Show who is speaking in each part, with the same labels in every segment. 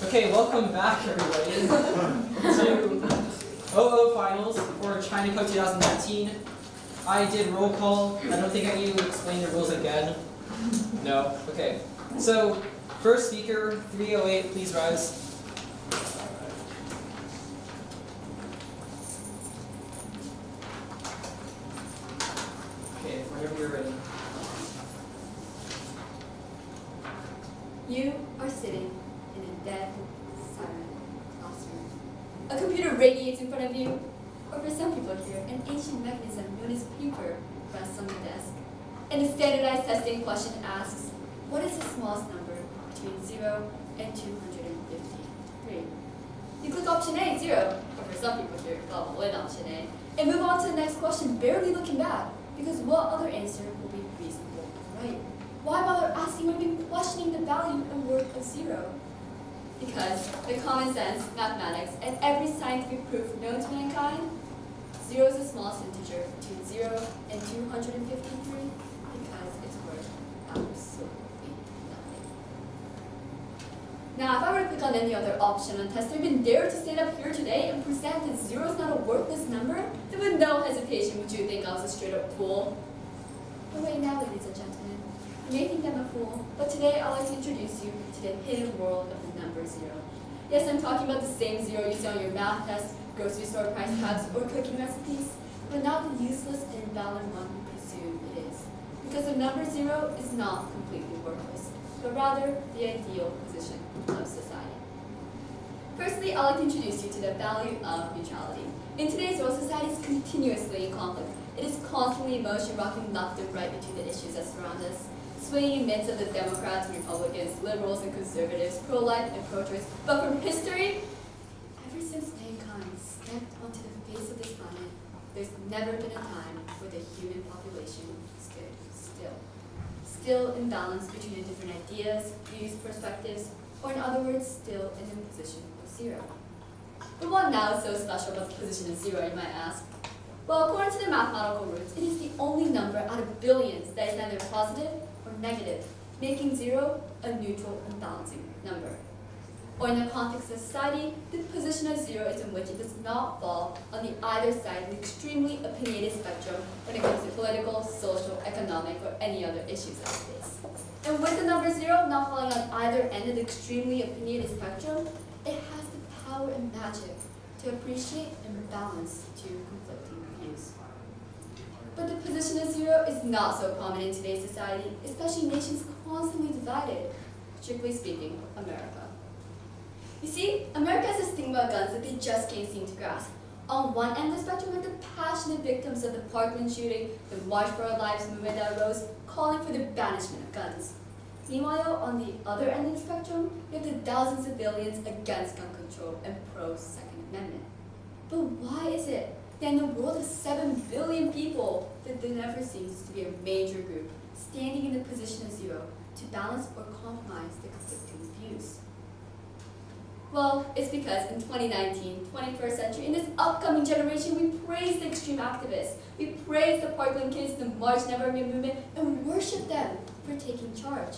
Speaker 1: Okay, welcome back everybody to OO Finals for China Code 2019. I did roll call. I don't think I need to explain the rules again. No? Okay. So, first speaker, 308, please rise. Okay, whenever you're ready.
Speaker 2: You are sitting in a dead, silent classroom. A computer radiates in front of you, or for some people here, an ancient mechanism known as paper rests on the desk. And the standardized testing question asks, what is the smallest number between 0 and 253? You click option A, 0, or for some people here, call it option A, and move on to the next question, barely looking back, because what other answer will be reasonable and right? Why bother asking or even questioning the value and worth of 0? Because the common sense, mathematics, and every scientific proof known to mankind, 0 is the smallest integer between 0 and 253 because it's worth absolutely nothing. Now, if I were to click on any other option on test or even dare to stand up here today and present that 0 is not a worthless number, then with no hesitation would you think I was a straight up fool. But wait now, ladies and gentlemen. You may think I'm a fool, but today I'd like to introduce you to the hidden world of the number 0. Yes, I'm talking about the same 0 you see on your math test, grocery store price tags, or cooking recipes, but not the useless and invalid one you presume it is. Because the number 0 is not completely worthless, but rather the ideal position of society. Firstly, I'd like to introduce you to the value of neutrality. In today's world, society is continuously in conflict. It is constantly in motion, rocking left and right between the issues that surround us, swinging in midst of the Democrats and Republicans, liberals and conservatives, pro-life and pro-choice. But from history, ever since mankind stepped onto the face of this planet, there's never been a time where the human population stood still. Still in balance between the different ideas, views, perspectives, or in other words, still in the position of 0. But what now is so special about the position of 0, you might ask? Well, according to the mathematical roots, it is the only number out of billions that is neither positive or negative, making 0 a neutral and balancing number. Or in the context of society, the position of 0 is in which it does not fall on the either side of the extremely opinionated spectrum when it comes to political, social, economic, or any other issues that we face. And with the number 0 not falling on either end of the extremely opinionated spectrum, it has the power and magic to appreciate and balance two conflicting views. But the position of 0 is not so common in today's society, especially nations constantly divided, strictly speaking, America. You see, America has this thing about guns that they just can't seem to grasp. On one end of the spectrum are the passionate victims of the Parkland shooting, the March for Our Lives movement that arose, calling for the banishment of guns. Meanwhile, on the other end of the spectrum, you have the thousands of civilians against gun control and pro-Second Amendment. But why is it that in a world of 7 billion people, that there never seems to be a major group standing in the position of 0 to balance or compromise the conflicting views? Well, it's because in 2019, 21st century, in this upcoming generation, we praise the extreme activists. We praise the Parkland kids, the March Never Again movement, and we worship them for taking charge.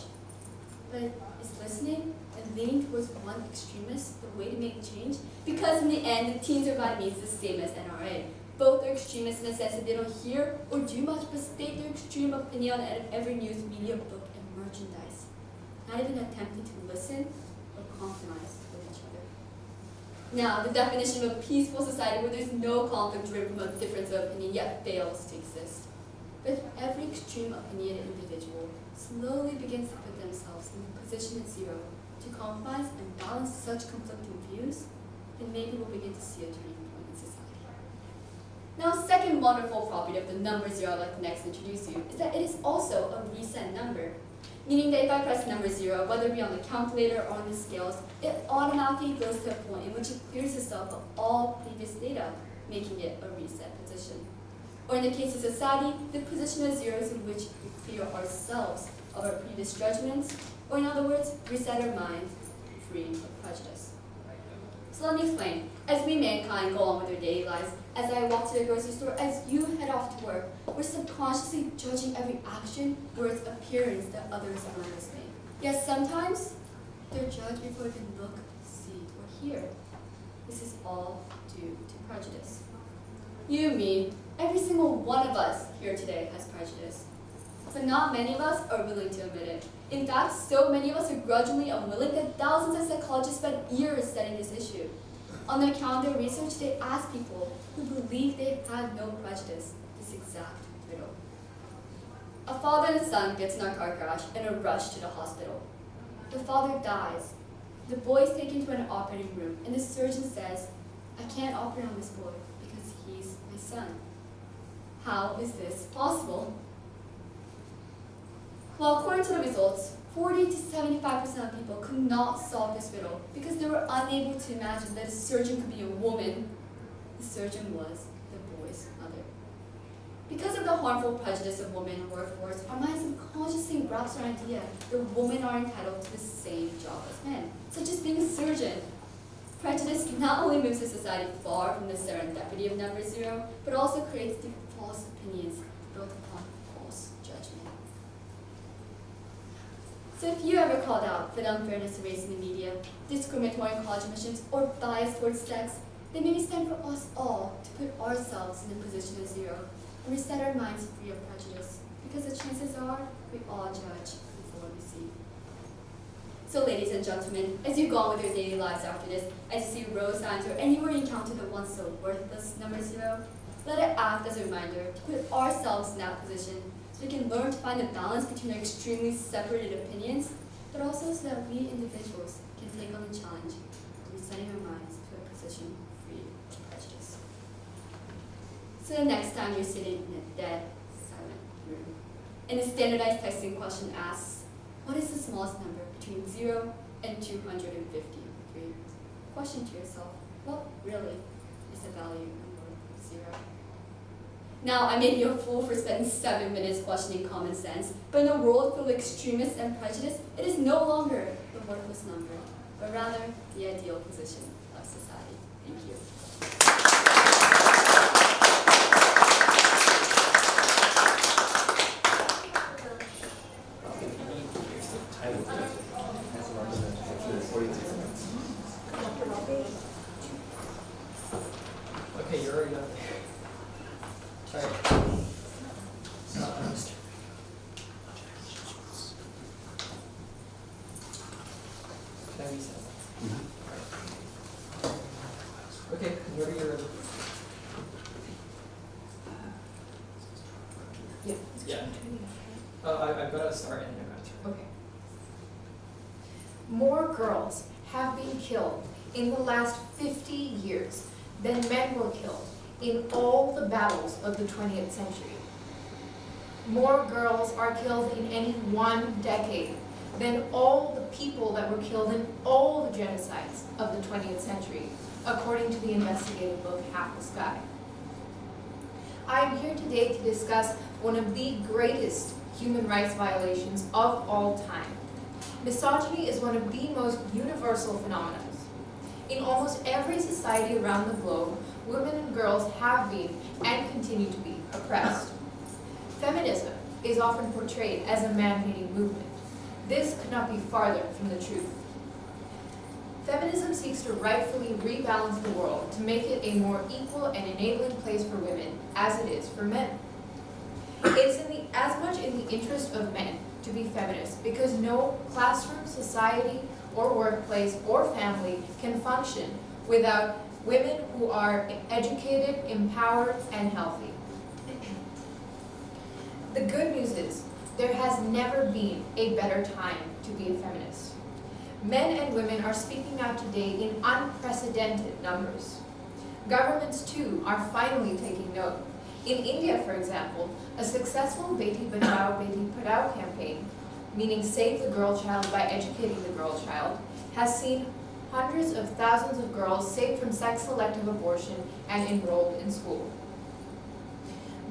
Speaker 2: But is listening and leaning towards one extremist the way to make change? Because in the end, the Teens Are Right means the same as NRA. Both are extremists in the sense that they don't hear or do much but state their extreme opinion on every news, media, book, and merchandise. Not even attempting to listen or compromise with each other. Now, the definition of a peaceful society where there's no conflict driven from a difference of opinion yet fails to exist. But every extreme opinionated individual slowly begins to put themselves in the position of 0 to compromise and balance such conflicting views, then maybe we'll begin to see a turning point in society. Now, a second wonderful property of the number 0 I'd like to next introduce you is that it is also a reset number. Meaning that if I press number 0, whether it be on the calculator or on the scales, it automatically goes to a point in which it clears itself of all previous data, making it a reset position. Or in the case of society, the position of 0 is in which we clear ourselves of our previous judgments, or in other words, reset our minds free of prejudice. So let me explain. As we mankind go on with our daily lives, as I walk to the grocery store, as you head off to work, we're subconsciously judging every action, words, appearance that others around us make. Yes, sometimes they're judged before they can look, here. This is all due to prejudice. You, me, every single one of us here today has prejudice. But not many of us are willing to admit it. In fact, so many of us are grudgingly unwilling that thousands of psychologists spent years studying this issue. On their account of their research, they asked people who believed they had no prejudice this exact riddle. A father and a son gets in a car crash and are rushed to the hospital. The father dies. The boy is taken to an operating room, and the surgeon says, "I can't operate on this boy because he's my son." How is this possible? Well, according to the results, 40 to 75% of people could not solve this riddle because they were unable to imagine that a surgeon could be a woman. The surgeon was the boy's mother. Because of the harmful prejudice of women in the workforce, our minds subconsciously grasp our idea that women are entitled to the same job as men, such as being a surgeon. Prejudice not only moves a society far from the serendipity of number zero, but also creates the false opinions built upon false judgment. So if you ever called out for the unfairness of race in the media, discriminatory in college admissions, or bias towards sex, then maybe it's time for us all to put ourselves in the position of zero and reset our minds free of prejudice, because the chances are we all judge before we see. So ladies and gentlemen, as you go on with your daily lives after this, as you see road signs or anywhere you encounter the once so worthless number zero, let it act as a reminder to put ourselves in that position so we can learn to find a balance between our extremely separated opinions, but also so that we individuals can take on the challenge of resetting our minds to a position free of prejudice. So the next time you're sitting in a dead, silent room, and the standardized testing question asks, what is the smallest number between 0 and 253? Question to yourself, what really is the value of 0? Now, I may be a fool for spending 7 minutes questioning common sense, but in a world filled with extremists and prejudice, it is no longer the worthless number, but rather the ideal position of society. Thank you.
Speaker 1: Okay, you're already done. Try it. Can I reset? Okay, whenever you're ready. Yeah. I've got to start and I'm going to.
Speaker 3: Okay. More girls have been killed in the last 50 years than men were killed in all the battles of the 20th century. More girls are killed in any one decade than all the people that were killed in all the genocides of the 20th century, according to the investigative book Half the Sky. I am here today to discuss one of the greatest human rights violations of all time. Misogyny is one of the most universal phenomena. In almost every society around the globe, women and girls have been and continue to be oppressed. Feminism is often portrayed as a man-hating movement. This could not be farther from the truth. Feminism seeks to rightfully rebalance the world to make it a more equal and enabling place for women as it is for men. It is as much in the interest of men to be feminist because no classroom, society, or workplace or family can function without women who are educated, empowered, and healthy. The good news is there has never been a better time to be a feminist. Men and women are speaking out today in unprecedented numbers. Governments, too, are finally taking note. In India, for example, a successful Beti Bachao, Beti Padhao campaign, meaning save the girl child by educating the girl child, has seen hundreds of thousands of girls saved from sex-selective abortion and enrolled in school.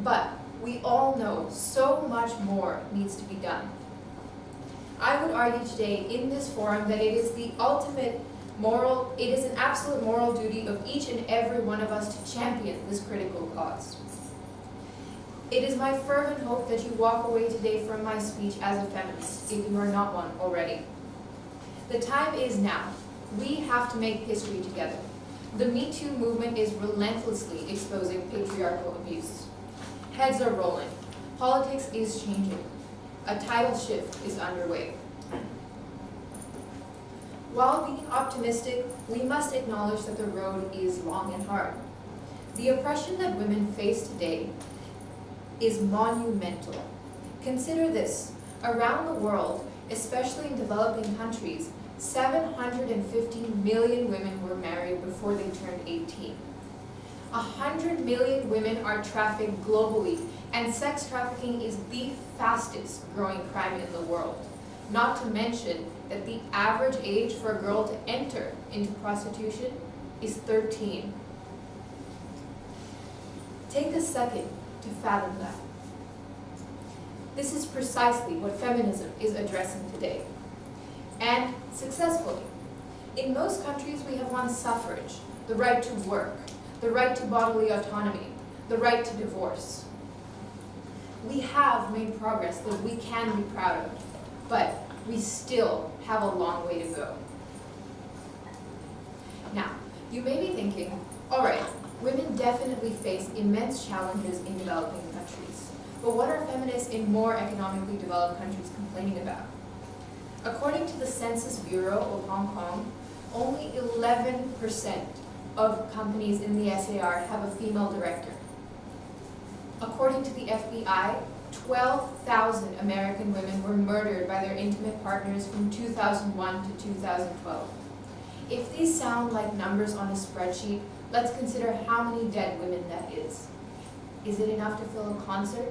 Speaker 3: But we all know so much more needs to be done. I would argue today in this forum that it is an absolute moral duty of each and every one of us to champion this critical cause. It is my fervent hope that you walk away today from my speech as a feminist, if you are not one already. The time is now. We have to make history together. The Me Too movement is relentlessly exposing patriarchal abuse. Heads are rolling. Politics is changing. A tidal shift is underway. While being optimistic, we must acknowledge that the road is long and hard. The oppression that women face today is monumental. Consider this. Around the world, especially in developing countries, 750 million women were married before they turned 18. 100 million women are trafficked globally, and sex trafficking is the fastest growing crime in the world. Not to mention that the average age for a girl to enter into prostitution is 13. Take a second to fathom that. This is precisely what feminism is addressing today, and successfully. In most countries, we have won suffrage, the right to work, the right to bodily autonomy, the right to divorce. We have made progress that we can be proud of, but we still have a long way to go. Now, you may be thinking, all right, women definitely face immense challenges in developing countries, but what are feminists in more economically developed countries complaining about? According to the Census Bureau of Hong Kong, only 11% of companies in the SAR have a female director. According to the FBI, 12,000 American women were murdered by their intimate partners from 2001 to 2012. If these sound like numbers on a spreadsheet, let's consider how many dead women that is. Is it enough to fill a concert,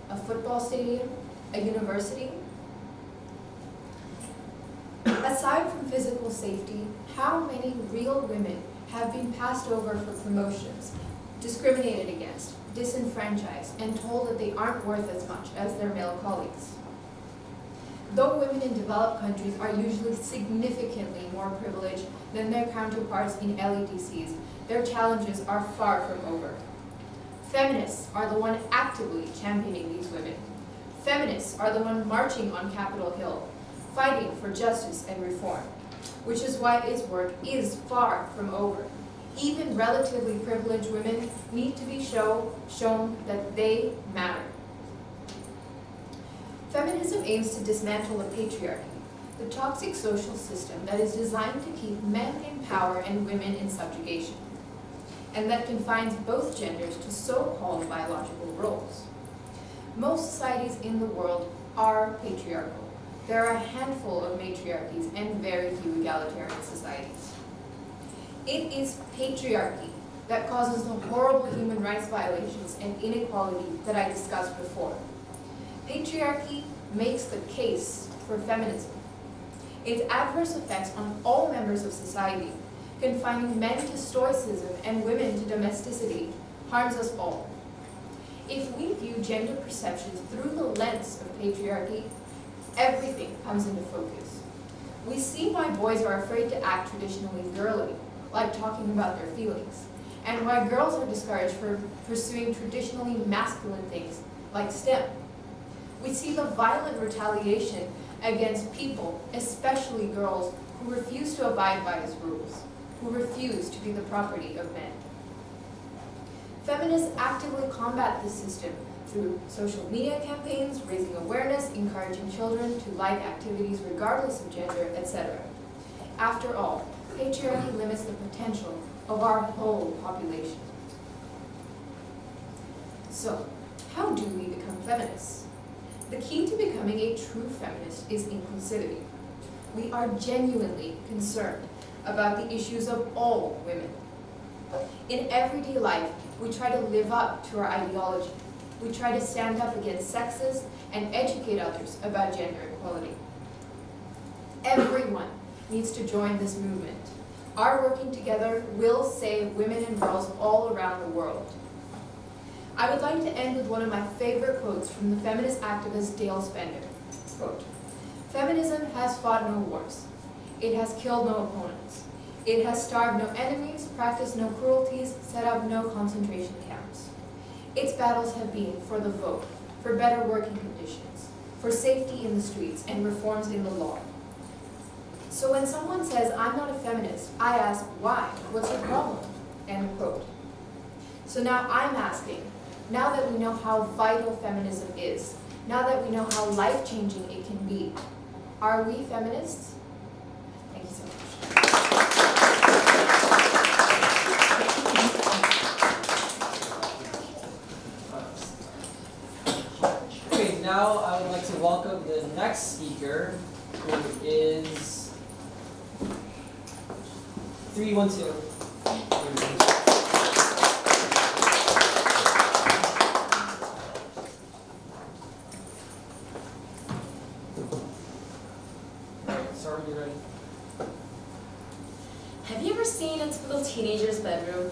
Speaker 3: a football stadium, a university? Aside from physical safety, how many real women have been passed over for promotions, discriminated against, disenfranchised, and told that they aren't worth as much as their male colleagues? Though women in developed countries are usually significantly more privileged than their counterparts in LEDCs, their challenges are far from over. Feminists are the one actively championing these women. Feminists are the one marching on Capitol Hill, fighting for justice and reform, which is why its work is far from over. Even relatively privileged women need to be shown that they matter. Feminism aims to dismantle the patriarchy, the toxic social system that is designed to keep men in power and women in subjugation, and that confines both genders to so-called biological roles. Most societies in the world are patriarchal. There are a handful of matriarchies and very few egalitarian societies. It is patriarchy that causes the horrible human rights violations and inequality that I discussed before. Patriarchy makes the case for feminism. Its adverse effects on all members of society, confining men to stoicism and women to domesticity, harms us all. If we view gender perceptions through the lens of patriarchy, everything comes into focus. We see why boys are afraid to act traditionally girly, like talking about their feelings, and why girls are discouraged for pursuing traditionally masculine things, like STEM. We see the violent retaliation against people, especially girls, who refuse to abide by its rules, who refuse to be the property of men. Feminists actively combat this system through social media campaigns, raising awareness, encouraging children to like activities regardless of gender, etc. After all, patriarchy limits the potential of our whole population. So, how do we become feminists? The key to becoming a true feminist is inclusivity. We are genuinely concerned about the issues of all women. In everyday life, we try to live up to our ideology. We try to stand up against sexism and educate others about gender equality. Everyone needs to join this movement. Our working together will save women and girls all around the world. I would like to end with one of my favorite quotes from the feminist activist Dale Spender. Quote, "Feminism has fought no wars. It has killed no opponents. It has starved no enemies, practiced no cruelties, set up no concentration camps. Its battles have been for the vote, for better working conditions, for safety in the streets, and reforms in the law. So when someone says, I'm not a feminist, I ask, why? What's your problem? End quote. So now I'm asking, now that we know how vital feminism is, now that we know how life-changing it can be, are we feminists? Thank you so much.
Speaker 1: Okay, now I would like to welcome the next speaker, who is 312. Sorry, you're ready.
Speaker 4: Have you ever seen a typical teenager's bedroom?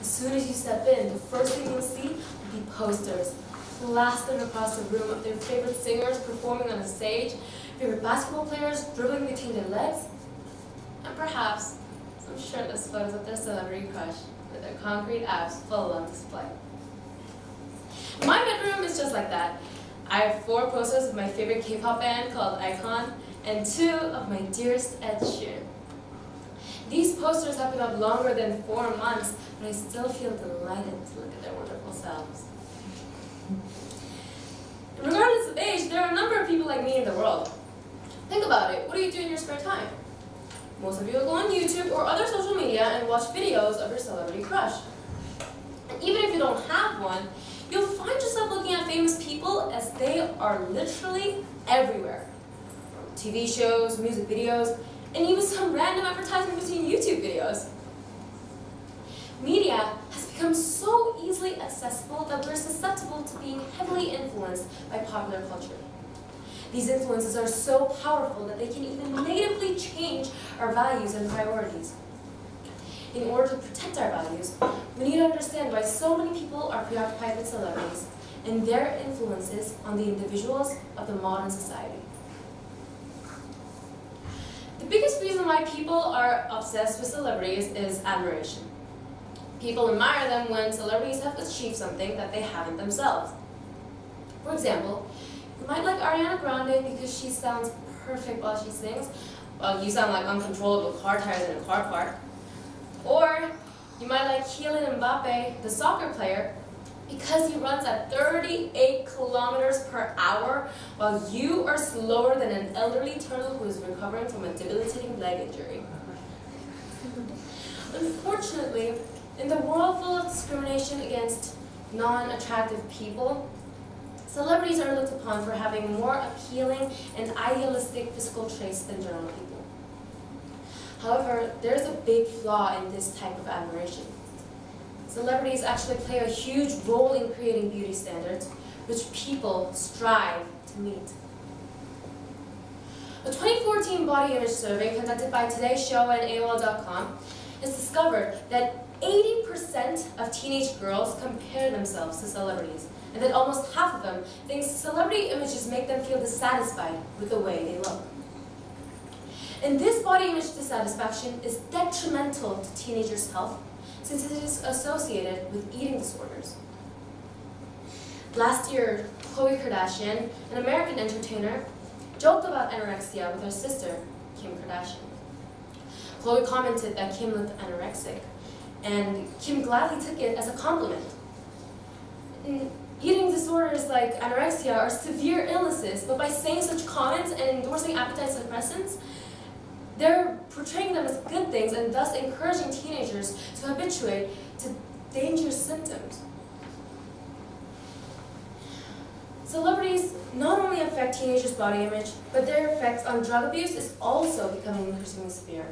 Speaker 4: As soon as you step in, the first thing you'll see will be posters plastered across the room of their favorite singers performing on a stage, favorite basketball players dribbling between their legs, and perhaps some shirtless photos of their celebrity crush with their concrete abs full on display. My bedroom is just like that. I have 4 posters of my favorite K-pop band called iKON and 2 of my dearest Ed Sheeran. These posters have been up longer than 4 months, but I still feel delighted to look at their wonderful selves. Regardless of age, there are a number of people like me in the world. Think about it. What do you do in your spare time? Most of you will go on YouTube or other social media and watch videos of your celebrity crush. And even if you don't have one, you'll find yourself looking at famous people as they are literally everywhere. TV shows, music videos, and even some random advertisement between YouTube videos. Media has become so easily accessible that we're susceptible to being heavily influenced by popular culture. These influences are so powerful that they can even negatively change our values and priorities. In order to protect our values, we need to understand why so many people are preoccupied with celebrities and their influences on the individuals of the modern society. The biggest reason why people are obsessed with celebrities is admiration. People admire them when celebrities have achieved something that they haven't themselves. For example, you might like Ariana Grande because she sounds perfect while she sings, while you sound like uncontrollable car tires in a car park. Or you might like Kylian Mbappe, the soccer player, because he runs at 38 kilometers per hour while you are slower than an elderly turtle who is recovering from a debilitating leg injury. Unfortunately, in the world full of discrimination against non-attractive people, celebrities are looked upon for having more appealing and idealistic physical traits than general people. However, there's a big flaw in this type of admiration. Celebrities actually play a huge role in creating beauty standards, which people strive to meet. A 2014 body image survey conducted by Today's Show and AOL.com has discovered that 80% of teenage girls compare themselves to celebrities, and that almost half of them think celebrity images make them feel dissatisfied with the way they look. And this body image dissatisfaction is detrimental to teenagers' health, since it is associated with eating disorders. Last year, Khloe Kardashian, an American entertainer, joked about anorexia with her sister, Kim Kardashian. Khloe commented that Kim looked anorexic, and Kim gladly took it as a compliment. Eating disorders like anorexia are severe illnesses, but by saying such comments and endorsing appetite suppressants, they're portraying them as good things and thus encouraging teenagers to habituate to dangerous symptoms. Celebrities not only affect teenagers' body image, but their effect on drug abuse is also becoming increasingly severe.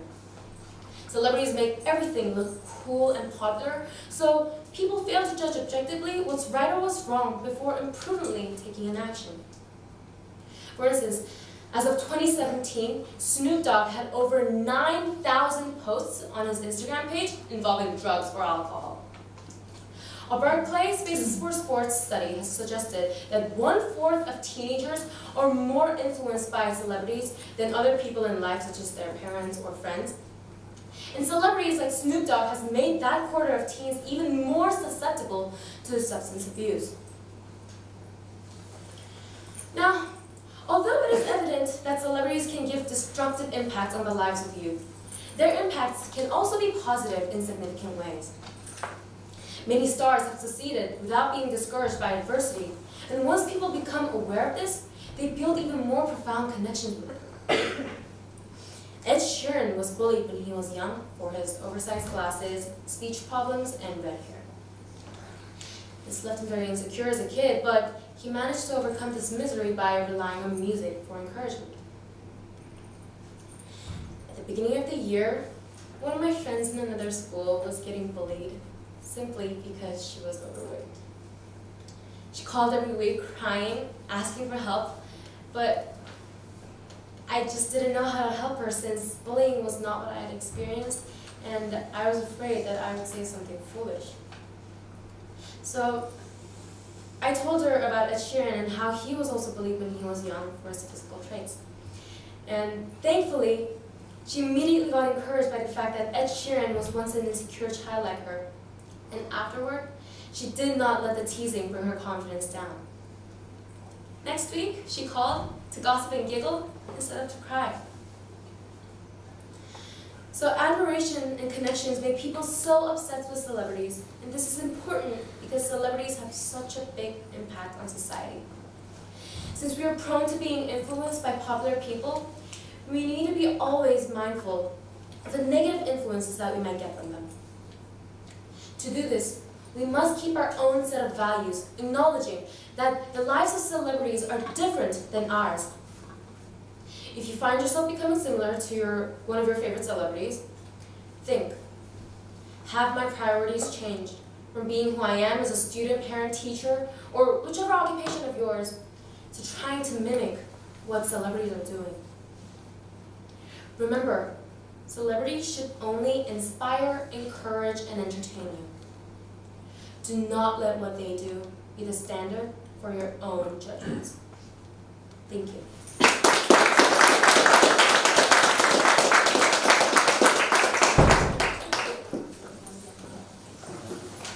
Speaker 4: Celebrities make everything look cool and popular, so people fail to judge objectively what's right or what's wrong before imprudently taking an action. For instance, as of 2017, Snoop Dogg had over 9,000 posts on his Instagram page involving drugs or alcohol. A Berkeley Spaces for Sports study has suggested that 1/4 of teenagers are more influenced by celebrities than other people in life, such as their parents or friends. And celebrities like Snoop Dogg has made that quarter of teens even more susceptible to substance abuse. Now, although it is evident it that celebrities can give destructive impacts on the lives of youth. Their impacts can also be positive in significant ways. Many stars have succeeded without being discouraged by adversity, and once people become aware of this, they build even more profound connections with it. Ed Sheeran was bullied when he was young for his oversized glasses, speech problems, and red hair. This left him very insecure as a kid, but he managed to overcome this misery by relying on music for encouragement. At the beginning of the year, one of my friends in another school was getting bullied simply because she was overweight. She called every week crying, asking for help, but I just didn't know how to help her since bullying was not what I had experienced, and I was afraid that I would say something foolish. So I told her about Ed Sheeran and how he was also bullied when he was young for his physical traits. And thankfully, she immediately got encouraged by the fact that Ed Sheeran was once an insecure child like her. And afterward, she did not let the teasing bring her confidence down. Next week, she called to gossip and giggle instead of to cry. So admiration and connections make people so obsessed with celebrities, and this is important because celebrities have such a big impact on society. Since we are prone to being influenced by popular people, we need to be always mindful of the negative influences that we might get from them. To do this, we must keep our own set of values, acknowledging that the lives of celebrities are different than ours. If you find yourself becoming similar to one of your favorite celebrities, think, have my priorities changed from being who I am as a student, parent, teacher, or whichever occupation of yours, to trying to mimic what celebrities are doing? Remember, celebrities should only inspire, encourage, and entertain you. Do not let what they do be the standard for your own judgments. Thank you.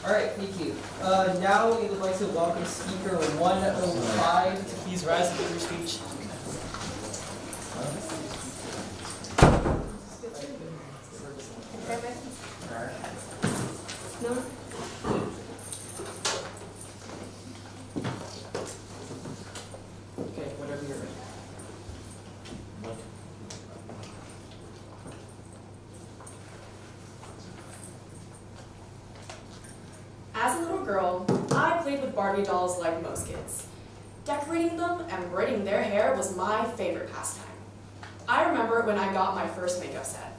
Speaker 1: All right, thank you. Now we would like to welcome speaker 105 to please rise and give your speech.
Speaker 4: No?
Speaker 1: Okay, whenever you're ready.
Speaker 5: As a little girl, I played with Barbie dolls like most kids. Decorating them and braiding their hair was my favorite pastime. I remember when I got my first makeup set.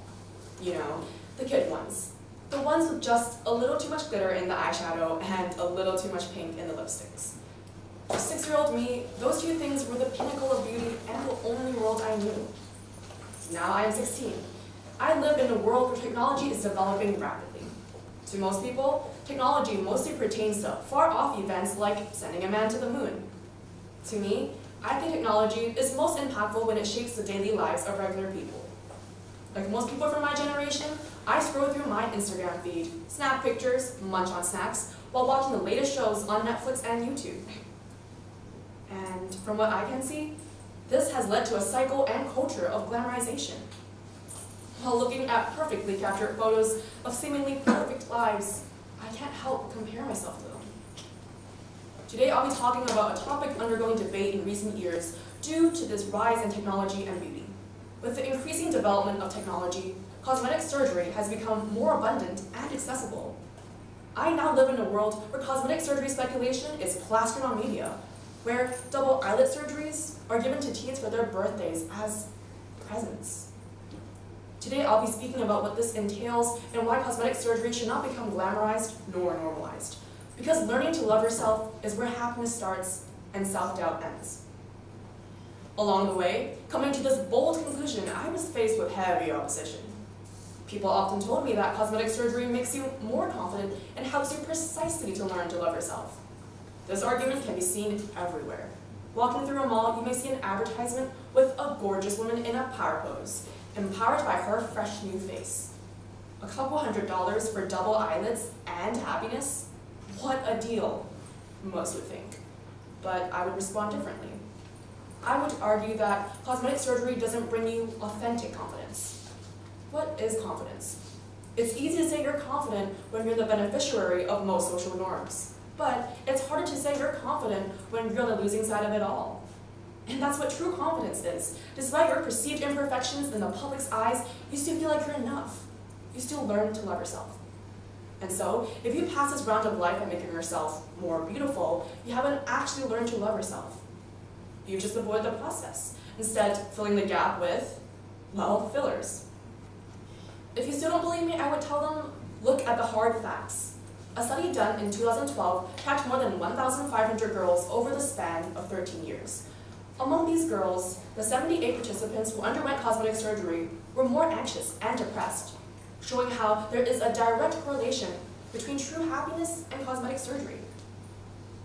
Speaker 5: You know, the kid ones. The ones with just a little too much glitter in the eyeshadow and a little too much pink in the lipsticks. For 6-year-old me, those two things were the pinnacle of beauty and the only world I knew. Now I am 16. I live in a world where technology is developing rapidly. To most people, technology mostly pertains to far-off events like sending a man to the moon. To me, I think technology is most impactful when it shapes the daily lives of regular people. Like most people from my generation, I scroll through my Instagram feed, snap pictures, munch on snacks, while watching the latest shows on Netflix and YouTube. And from what I can see, this has led to a cycle and culture of glamorization. While looking at perfectly captured photos of seemingly perfect lives, I can't help but compare myself to them. Today I'll be talking about a topic undergoing debate in recent years due to this rise in technology and beauty. With the increasing development of technology, cosmetic surgery has become more abundant and accessible. I now live in a world where cosmetic surgery speculation is plastered on media, where double eyelid surgeries are given to teens for their birthdays as presents. Today I'll be speaking about what this entails and why cosmetic surgery should not become glamorized nor normalized. Because learning to love yourself is where happiness starts and self-doubt ends. Along the way, coming to this bold conclusion, I was faced with heavy opposition. People often told me that cosmetic surgery makes you more confident and helps you precisely to learn to love yourself. This argument can be seen everywhere. Walking through a mall, you may see an advertisement with a gorgeous woman in a power pose, empowered by her fresh new face. A couple $100 for double eyelids and happiness? What a deal, most would think. But I would respond differently. I would argue that cosmetic surgery doesn't bring you authentic confidence. What is confidence? It's easy to say you're confident when you're the beneficiary of most social norms. But it's harder to say you're confident when you're on the losing side of it all. And that's what true confidence is. Despite your perceived imperfections in the public's eyes, you still feel like you're enough. You still learn to love yourself. And so, if you pass this round of life by making yourself more beautiful, you haven't actually learned to love yourself. You just avoid the process, instead filling the gap with, well, fillers. If you still don't believe me, I would tell them, look at the hard facts. A study done in 2012 tracked more than 1,500 girls over the span of 13 years. Among these girls, the 78 participants who underwent cosmetic surgery were more anxious and depressed, showing how there is a direct correlation between true happiness and cosmetic surgery.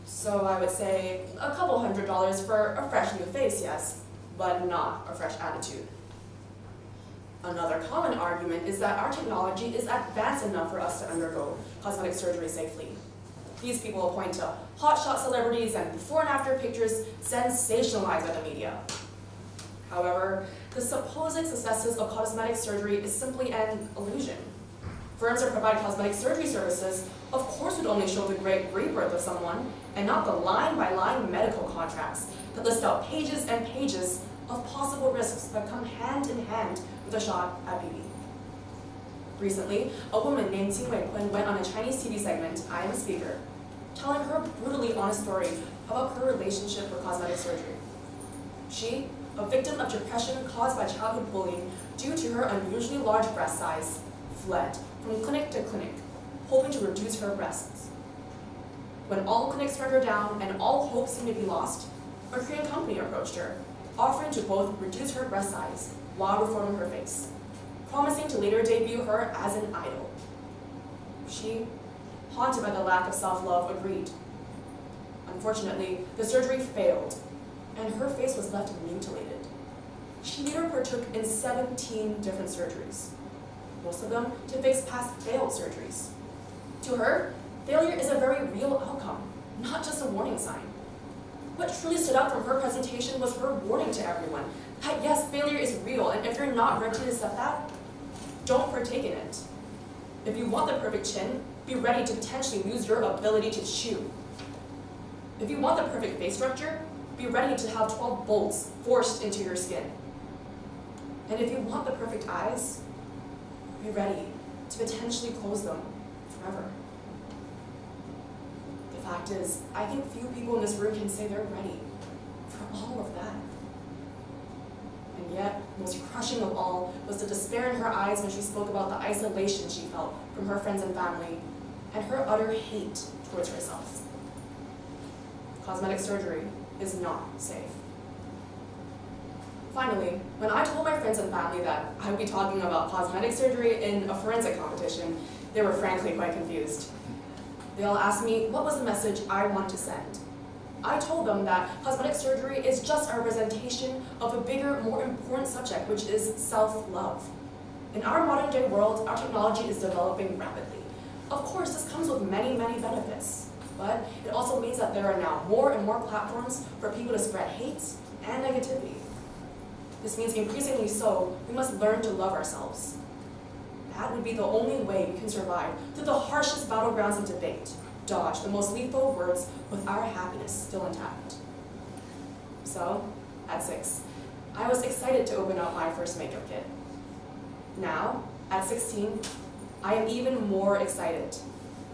Speaker 5: So I would say a couple $100 for a fresh new face, yes, but not a fresh attitude. Another common argument is that our technology is advanced enough for us to undergo cosmetic surgery safely. These people will point to hotshot celebrities and before and after pictures sensationalized by the media. However, the supposed successes of cosmetic surgery is simply an illusion. Firms that provide cosmetic surgery services, of course, would only show the great rebirth of someone, and not the line-by-line medical contracts that list out pages and pages of possible risks that come hand in hand with a shot at beauty. Recently, a woman named Ting Wei Kun went on a Chinese TV segment, I Am a Speaker, telling her brutally honest story about her relationship with cosmetic surgery. She, a victim of depression caused by childhood bullying due to her unusually large breast size, fled from clinic to clinic, hoping to reduce her breasts. When all clinics turned her down and all hope seemed to be lost, a Korean company approached her, offering to both reduce her breast size while reforming her face, promising to later debut her as an idol. She, haunted by the lack of self-love, agreed. Unfortunately, the surgery failed, and her face was left mutilated. She later partook in 17 different surgeries, most of them to fix past failed surgeries. To her, failure is a very real outcome, not just a warning sign. What truly stood out from her presentation was her warning to everyone that yes, failure is real, and if you're not ready to accept that, don't partake in it. If you want the perfect chin, be ready to potentially lose your ability to chew. If you want the perfect face structure, be ready to have 12 bolts forced into your skin. And if you want the perfect eyes, be ready to potentially close them forever. The fact is, I think few people in this room can say they're ready for all of that. And yet, most crushing of all was the despair in her eyes when she spoke about the isolation she felt from her friends and family, and her utter hate towards herself. Cosmetic surgery is not safe. Finally, when I told my friends and family that I would be talking about cosmetic surgery in a forensic competition, they were frankly quite confused. They all asked me what was the message I wanted to send. I told them that cosmetic surgery is just a representation of a bigger, more important subject, which is self-love. In our modern day world, our technology is developing rapidly. Of course, this comes with many, many benefits, but it also means that there are now more and more platforms for people to spread hate and negativity. This means increasingly so, we must learn to love ourselves. That would be the only way we can survive through the harshest battlegrounds of debate, dodge the most lethal words with our happiness still intact. So, at 6, I was excited to open up my first makeup kit. Now, at 16, I am even more excited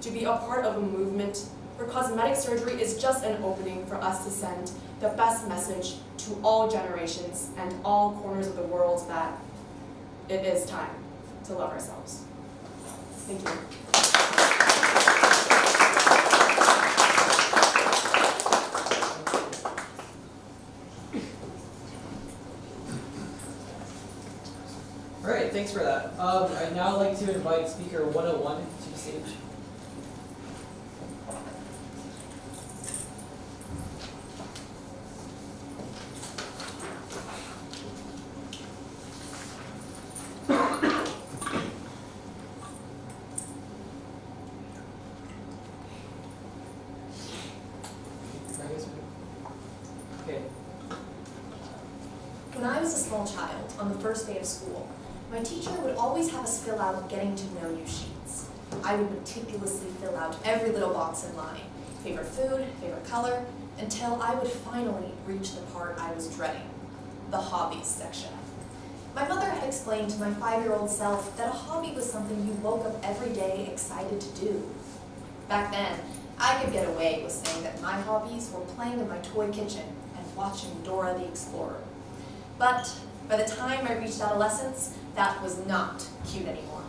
Speaker 5: to be a part of a movement where cosmetic surgery is just an opening for us to send the best message to all generations and all corners of the world that it is time to love ourselves. Thank you.
Speaker 1: All right, thanks for that. I'd now like to invite speaker 101 to the stage. Okay.
Speaker 5: was a small child, on the first day of school, my teacher would always have us fill out getting to know you sheets. I would meticulously fill out every little box in line, favorite food, favorite color, until I would finally reach the part I was dreading, the hobbies section. My mother had explained to my 5-year-old self that a hobby was something you woke up every day excited to do. Back then, I could get away with saying that my hobbies were playing in my toy kitchen and watching Dora the Explorer. But by the time I reached adolescence, that was not cute anymore.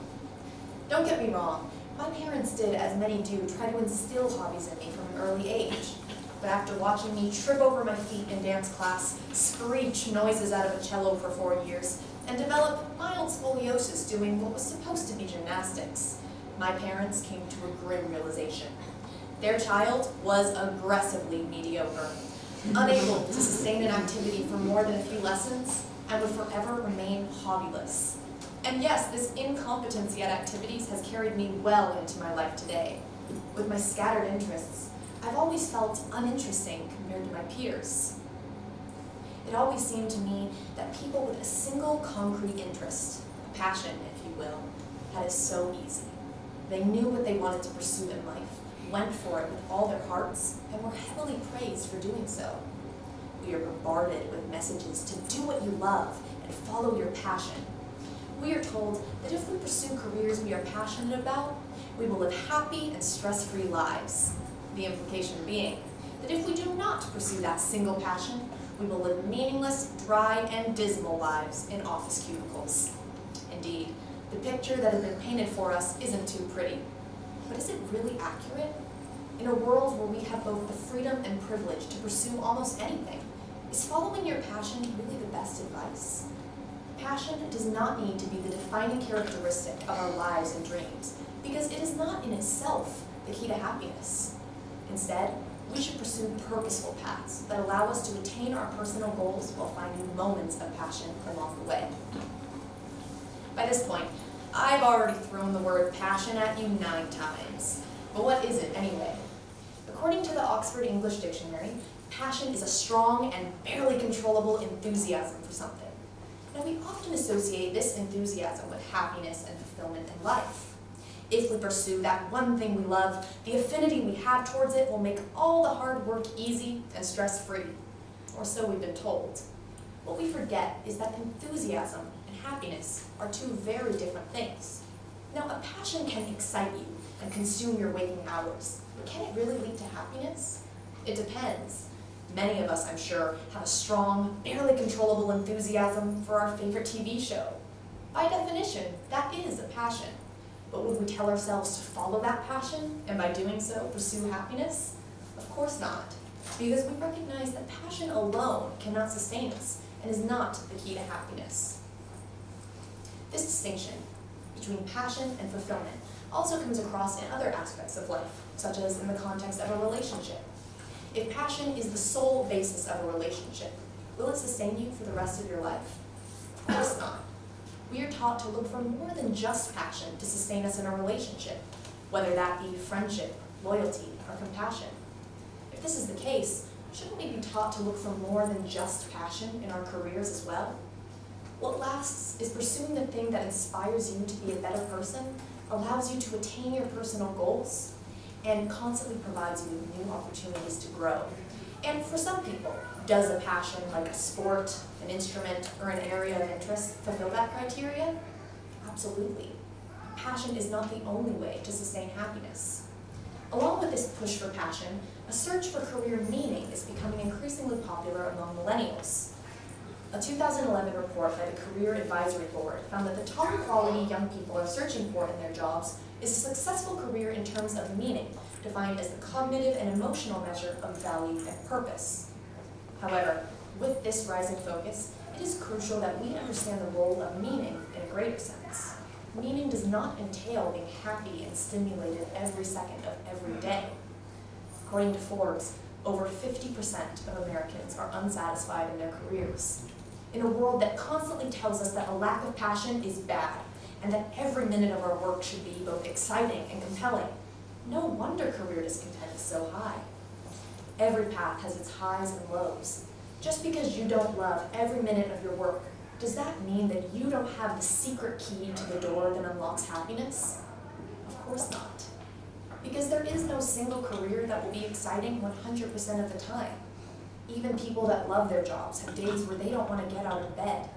Speaker 5: Don't get me wrong, my parents did, as many do, try to instill hobbies in me from an early age. But after watching me trip over my feet in dance class, screech noises out of a cello for 4 years, and develop mild scoliosis doing what was supposed to be gymnastics, my parents came to a grim realization. Their child was aggressively mediocre, unable to sustain an activity for more than a few lessons, and would forever remain hobbyless. And yes, this incompetency at activities has carried me well into my life today. With my scattered interests, I've always felt uninteresting compared to my peers. It always seemed to me that people with a single concrete interest, a passion, if you will, had it so easy. They knew what they wanted to pursue in life, went for it with all their hearts, and were heavily praised for doing so. We are bombarded with messages to do what you love and follow your passion. We are told that if we pursue careers we are passionate about, we will live happy and stress-free lives. The implication being that if we do not pursue that single passion, we will live meaningless, dry, and dismal lives in office cubicles. Indeed, the picture that has been painted for us isn't too pretty. But is it really accurate? In a world where we have both the freedom and privilege to pursue almost anything, is following your passion really the best advice? Passion does not need to be the defining characteristic of our lives and dreams, because it is not in itself the key to happiness. Instead, we should pursue purposeful paths that allow us to attain our personal goals while finding moments of passion along the way. By this point, I've already thrown the word passion at you 9 times. But what is it anyway? According to the Oxford English Dictionary, passion is a strong and barely controllable enthusiasm for something. Now, we often associate this enthusiasm with happiness and fulfillment in life. If we pursue that one thing we love, the affinity we have towards it will make all the hard work easy and stress-free. Or so we've been told. What we forget is that enthusiasm and happiness are 2 very different things. Now, a passion can excite you and consume your waking hours, but can it really lead to happiness? It depends. Many of us, I'm sure, have a strong, barely controllable enthusiasm for our favorite TV show. By definition, that is a passion. But would we tell ourselves to follow that passion, and by doing so, pursue happiness? Of course not, because we recognize that passion alone cannot sustain us, and is not the key to happiness. This distinction between passion and fulfillment also comes across in other aspects of life, such as in the context of a relationship. If passion is the sole basis of a relationship, will it sustain you for the rest of your life? Of course not. We are taught to look for more than just passion to sustain us in a relationship, whether that be friendship, loyalty, or compassion. If this is the case, shouldn't we be taught to look for more than just passion in our careers as well? What lasts is pursuing the thing that inspires you to be a better person, allows you to attain your personal goals, and constantly provides you with new opportunities to grow. And for some people, does a passion like a sport, an instrument, or an area of interest fulfill that criteria? Absolutely. Passion is not the only way to sustain happiness. Along with this push for passion, a search for career meaning is becoming increasingly popular among millennials. A 2011 report by the Career Advisory Board found that the top quality young people are searching for in their jobs is a successful career in terms of meaning, defined as the cognitive and emotional measure of value and purpose. However, with this rising focus, it is crucial that we understand the role of meaning in a greater sense. Meaning does not entail being happy and stimulated every second of every day. According to Forbes, over 50% of Americans are unsatisfied in their careers. In a world that constantly tells us that a lack of passion is bad, and that every minute of our work should be both exciting and compelling, no wonder career discontent is so high. Every path has its highs and lows. Just because you don't love every minute of your work Does that mean that you don't have the secret key to the door that unlocks happiness? Of course not. Because there is no single career that will be exciting 100% of the time. Even people that love their jobs have days where they don't want to get out of bed.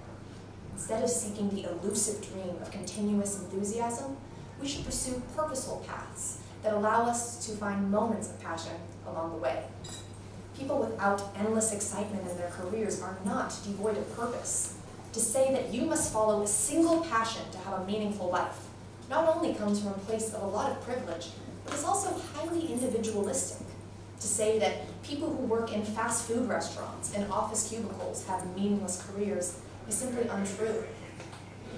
Speaker 5: Instead of seeking the elusive dream of continuous enthusiasm, we should pursue purposeful paths that allow us to find moments of passion along the way. People without endless excitement in their careers are not devoid of purpose. To say that you must follow a single passion to have a meaningful life not only comes from a place of a lot of privilege, but is also highly individualistic. To say that people who work in fast food restaurants and office cubicles have meaningless careers is simply untrue.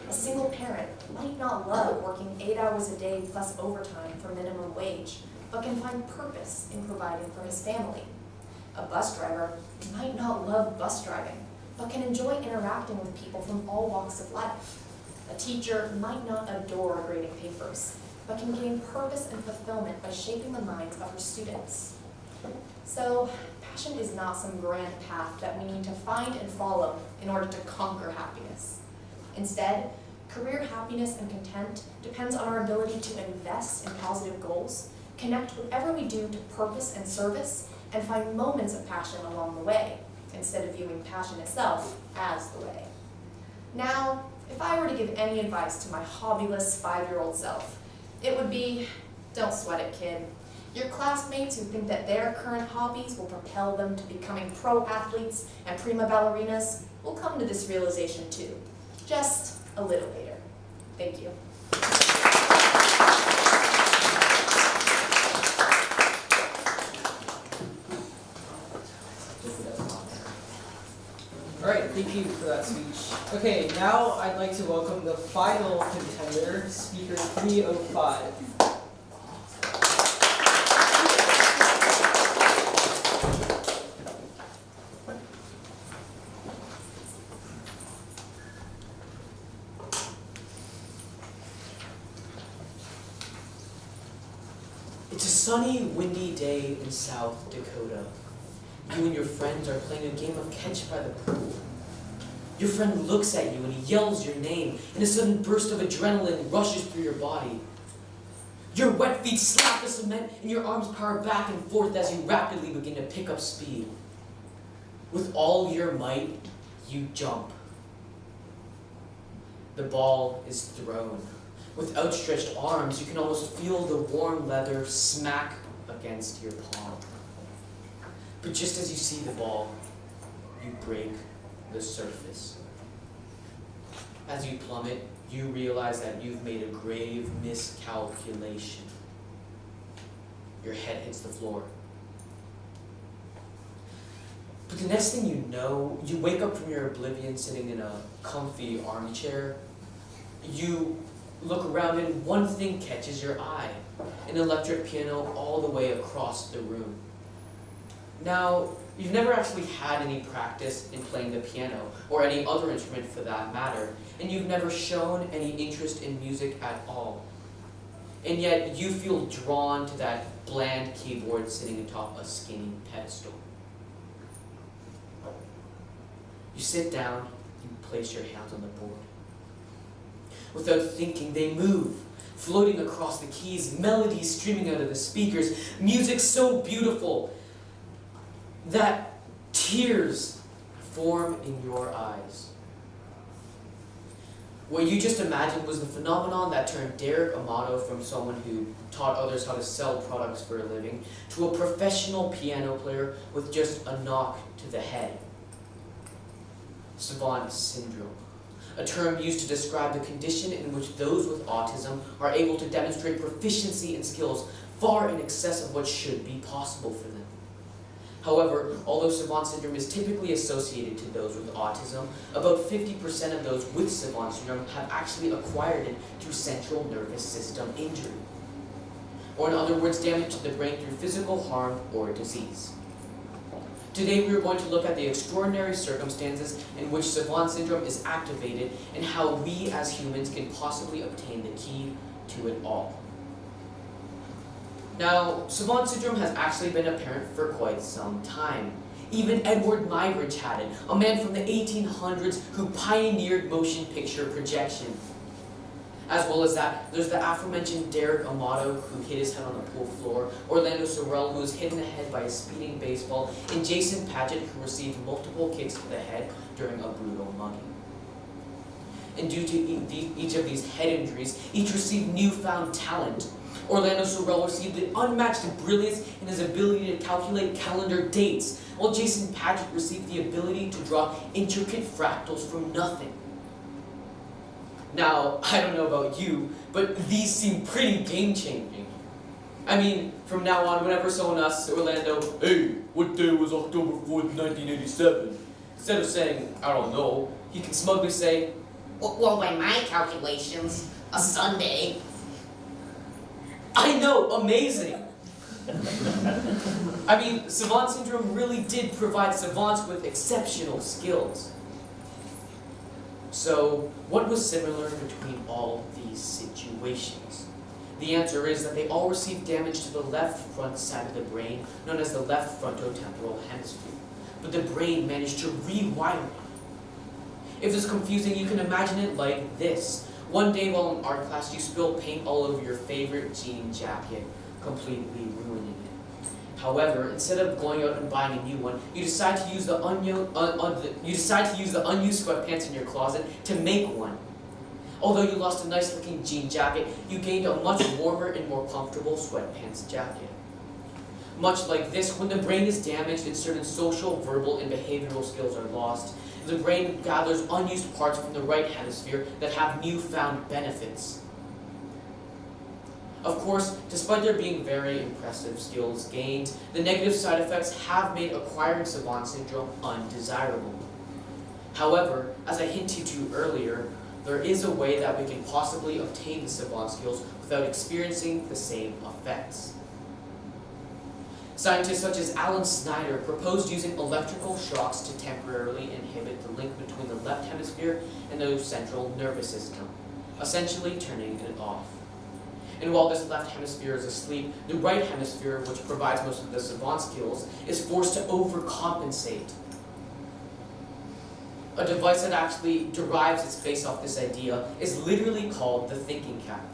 Speaker 5: A single parent might not love working 8 hours a day plus overtime for minimum wage, but can find purpose in providing for his family. A bus driver might not love bus driving, but can enjoy interacting with people from all walks of life. A teacher might not adore grading papers, but can gain purpose and fulfillment by shaping the minds of her students. So, passion is not some grand path that we need to find and follow in order to conquer happiness. Instead, career happiness and content depends on our ability to invest in positive goals, connect whatever we do to purpose and service, and find moments of passion along the way, instead of viewing passion itself as the way. Now, if I were to give any advice to my hobbyless 5-year-old self, it would be, don't sweat it, kid. Your classmates who think that their current hobbies will propel them to becoming pro athletes and prima ballerinas will come to this realization too, just a little later. Thank you.
Speaker 1: All right, thank you for that speech. Okay, now I'd like to welcome the final contender, speaker 305.
Speaker 6: It's a sunny, windy day in South Dakota. You and your friends are playing a game of catch by the pool. Your friend looks at you and he yells your name, and a sudden burst of adrenaline rushes through your body. Your wet feet slap the cement and your arms power back and forth as you rapidly begin to pick up speed. With all your might, you jump. The ball is thrown. With outstretched arms, you can almost feel the warm leather smack against your palm. But just as you see the ball, you break the surface. As you plummet, you realize that you've made a grave miscalculation. Your head hits the floor. But the next thing you know, you wake up from your oblivion sitting in a comfy armchair. You look around and one thing catches your eye, an electric piano all the way across the room. Now, you've never actually had any practice in playing the piano, or any other instrument for that matter, and you've never shown any interest in music at all. And yet, you feel drawn to that bland keyboard sitting atop a skinny pedestal. You sit down and place your hands on the board. Without thinking, they move, floating across the keys, melodies streaming out of the speakers, music so beautiful that tears form in your eyes. What you just imagined was the phenomenon that turned Derek Amato from someone who taught others how to sell products for a living to a professional piano player with just a knock to the head. Savant syndrome, a term used to describe the condition in which those with autism are able to demonstrate proficiency in skills far in excess of what should be possible for them. However, although savant syndrome is typically associated to those with autism, about 50% of those with savant syndrome have actually acquired it through central nervous system injury, or in other words, damage to the brain through physical harm or disease. Today we are going to look at the extraordinary circumstances in which savant syndrome is activated and how we as humans can possibly obtain the key to it all. Now, savant syndrome has actually been apparent for quite some time, Even Edward Muybridge had it, a man from the 1800s who pioneered motion picture projection. As well as that, there's the aforementioned Derek Amato, who hit his head on the pool floor, Orlando Sorrell, who was hit in the head by a speeding baseball, and Jason Paget, who received multiple kicks to the head during a brutal mugging. And due to each of these head injuries, each received newfound talent. Orlando Sorrell received the unmatched brilliance in his ability to calculate calendar dates, while Jason Paget received the ability to draw intricate fractals from nothing. Now, I don't know about you, but these seem pretty game-changing. I mean, from now on, whenever someone asks Orlando, "Hey, what day was October 4th, 1987?" Instead of saying, "I don't know," he can smugly say,
Speaker 7: Well, by my calculations, a Sunday.
Speaker 6: "I know, amazing!" I mean, Savant Syndrome really did provide savants with exceptional skills. So, what was similar between all these situations? The answer is that they all received damage to the left front side of the brain, known as the left frontotemporal hemisphere. But the brain managed to rewire it. If it's confusing, you can imagine it like this. One day while in art class, you spill paint all over your favorite jean jacket, completely ruining it. However, instead of going out and buying a new one, you decide to use the unused sweatpants in your closet to make one. Although you lost a nice-looking jean jacket, you gained a much warmer and more comfortable sweatpants jacket. Much like this, when the brain is damaged and certain social, verbal, and behavioral skills are lost, the brain gathers unused parts from the right hemisphere that have newfound benefits. Of course, despite there being very impressive skills gained, the negative side effects have made acquiring Savant Syndrome undesirable. However, as I hinted to earlier, there is a way that we can possibly obtain the Savant skills without experiencing the same effects. Scientists such as Alan Snyder proposed using electrical shocks to temporarily inhibit the link between the left hemisphere and the central nervous system, essentially turning it off. And while this left hemisphere is asleep, the right hemisphere, which provides most of the savant skills, is forced to overcompensate. A device that actually derives its base off this idea is literally called the thinking cap.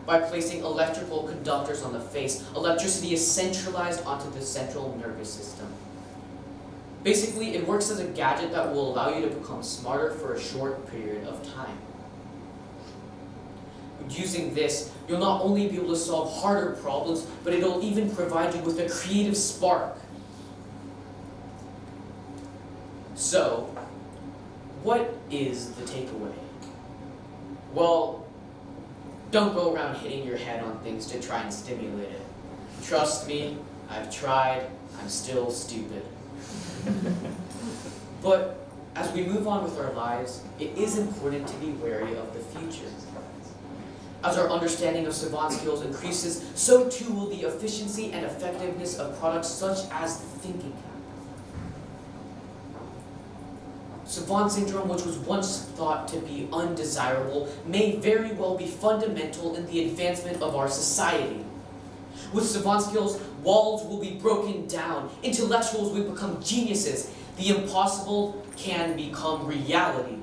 Speaker 6: By placing electrical conductors on the face, electricity is centralized onto the central nervous system. Basically, it works as a gadget that will allow you to become smarter for a short period of time. Using this, you'll not only be able to solve harder problems, but it'll even provide you with a creative spark. So, what is the takeaway? Well, don't go around hitting your head on things to try and stimulate it. Trust me, I've tried, I'm still stupid. But as we move on with our lives, it is important to be wary of the future. As our understanding of savant skills increases, so too will the efficiency and effectiveness of products such as the thinking cap. Savant syndrome, which was once thought to be undesirable, may very well be fundamental in the advancement of our society. With savant skills, walls will be broken down, intellectuals will become geniuses, the impossible can become reality.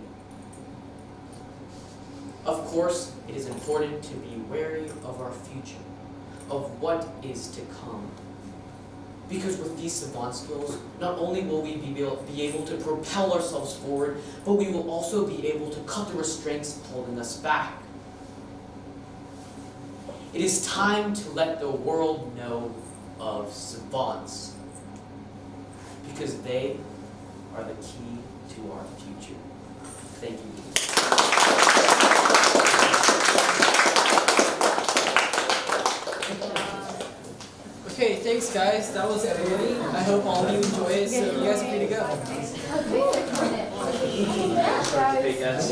Speaker 6: Of course, it is important to be wary of our future, of what is to come. Because with these savant skills, not only will we be able to propel ourselves forward, but we will also be able to cut the restraints holding us back. It is time to let the world know of savants, because they are the key to our future. Thank you.
Speaker 1: Okay, thanks guys. That was everybody. I hope all of you enjoy it, so you guys are free to go.
Speaker 6: Hey guys.